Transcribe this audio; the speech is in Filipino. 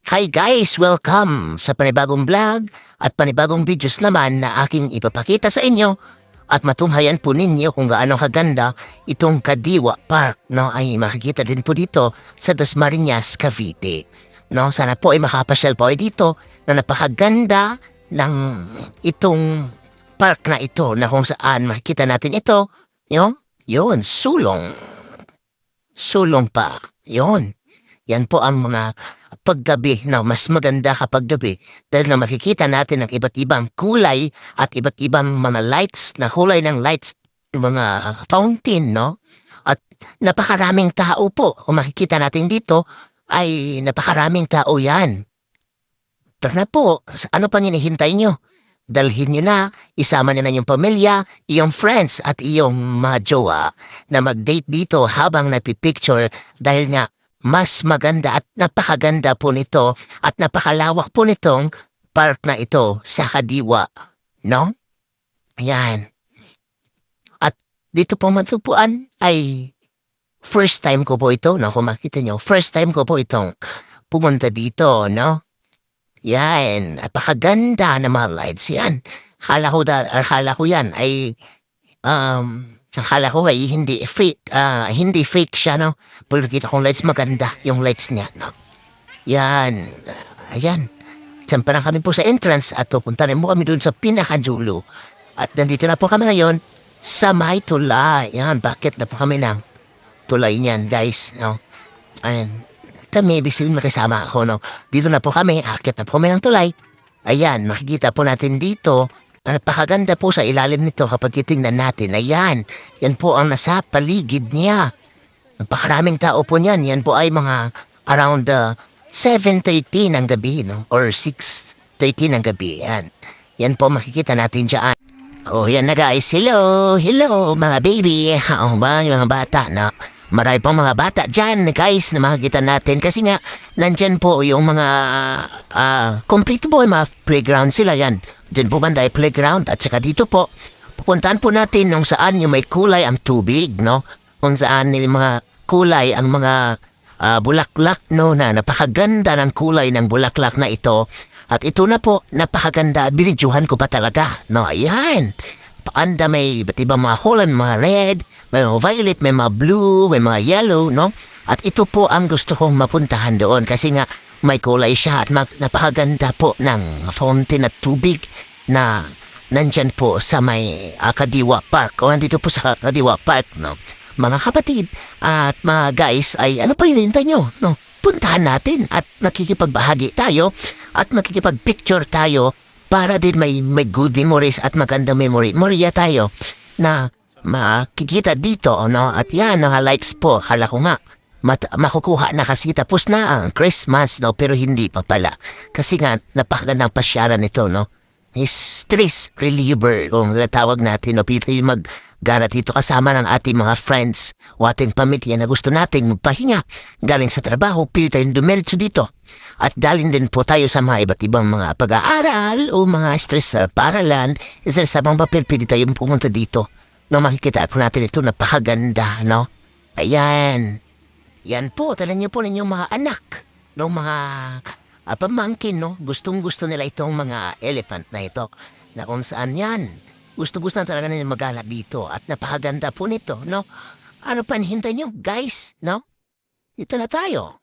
Hi guys! Welcome sa panibagong vlog at panibagong videos naman na aking ipapakita sa inyo at matunghayan po ninyo kung gaano kaganda itong Kadiwa Park, no? Ay makikita din po dito sa Dasmariñas, Cavite. No? Sana po ay makapasyal po ay dito na napakaganda ng itong park na ito na kung saan makikita natin ito, yun, sulong. Sulong pa, yun. Yan po ang mga paggabi na mas maganda kapag gabi dahil na makikita natin ang iba't ibang kulay at iba't ibang mga lights na kulay ng lights, mga fountain, no? At napakaraming tao po. Kung makikita natin dito ay napakaraming tao yan. Tara na po, ano pang hinihintay nyo? Dalhin nyo na, isama nyo na yung pamilya, iyong friends at iyong mga jowa na mag-date dito habang napipicture dahil nga mas maganda at napakaganda po nito at napakalawak po nitong park na ito sa Kadiwa, no? Ayan. At dito po matagpuan ay first time ko po ito, no? Kung makita nyo, first time ko po itong pumunta dito, no? Yan, napakaganda na mga lights yan. Akala ko yan ay akala ko ay hindi fake siya, no? Pero kita kong lights maganda, yung lights niya, no? Yan, ayan. Sampa na kami po sa entrance at pupunta rin mo kami dun sa pinakadulo. At nandito na po kami ngayon sa may tulay. Yan, bakit na po kami ng tulay niyan, guys, no? Ayan. Kami, ibig sabihin makasama ako, no? Dito na po kami, akit na po kami ng tulay. Ayan, makikita po natin dito. Napakaganda po sa ilalim nito kapag titingnan natin. Ayan, yan po ang nasa paligid niya. Napakaraming tao po niyan. Yan po ay mga around 7:30 ng gabi, no? Or 6:30 ng gabi, yan. Yan po makikita natin dyan. Oh, yan na guys. Hello, mga baby. Oo ba, yung mga bata, no? Marami pong mga bata dyan, guys, na makikita natin. Kasi nga, nandyan po yung mga complete po yung mga playground sila yan. Dyan po banda ay playground. At saka dito po, pupuntahan po natin kung saan yung may kulay ang tubig, no? Kung saan yung mga kulay ang mga bulaklak, no? Na napakaganda ng kulay ng bulaklak na ito. At ito na po, napakaganda. At binidyohan ko pa talaga, no? Ayan. Paanda may iba't ibang mga kulay, may mga red, may mga violet, may mga blue, may mga yellow, no? At ito po ang gusto kong mapuntahan doon kasi nga may kulay siya at napakaganda po ng fountain at tubig na nandyan po sa may Kadiwa Park o nandito po sa Kadiwa Park, no? Mga kapatid at mga guys ay ano pa hinihintay nyo, no? Puntahan natin at makikipagbahagi tayo at makikipagpicture tayo para din may good memories at magandang memorya tayo na makikita dito, no? At yan, mga lights po, hala ko nga, makukuha na kasi tapos na ang Christmas, no? Pero hindi pa pala. Kasi nga, napakagandang pasyaran nito, no? Stress reliever, kung tawag natin, no? Pito yung mag-gana dito kasama ng ating mga friends o ating pamilya na gusto nating magpahinga galing sa trabaho, pito tayong dumiretso dito. At dalhin din po tayo sa mga iba't ibang mga pag-aaral o mga stress sa paralan. Isa sa mga papel, pwede tayong pumunta dito. No, makikita po natin ito, napakaganda, no? Ayan. Yan po, talan niyo po ninyong mga anak. No, mga pamangkin, no? Gustong-gusto nila itong mga elephant na ito. Na kung saan yan. Gusto-gusto na talaga nila mag-alap dito. At napakaganda po nito, no? Ano pa hintay nyo, guys, no? Ito na tayo.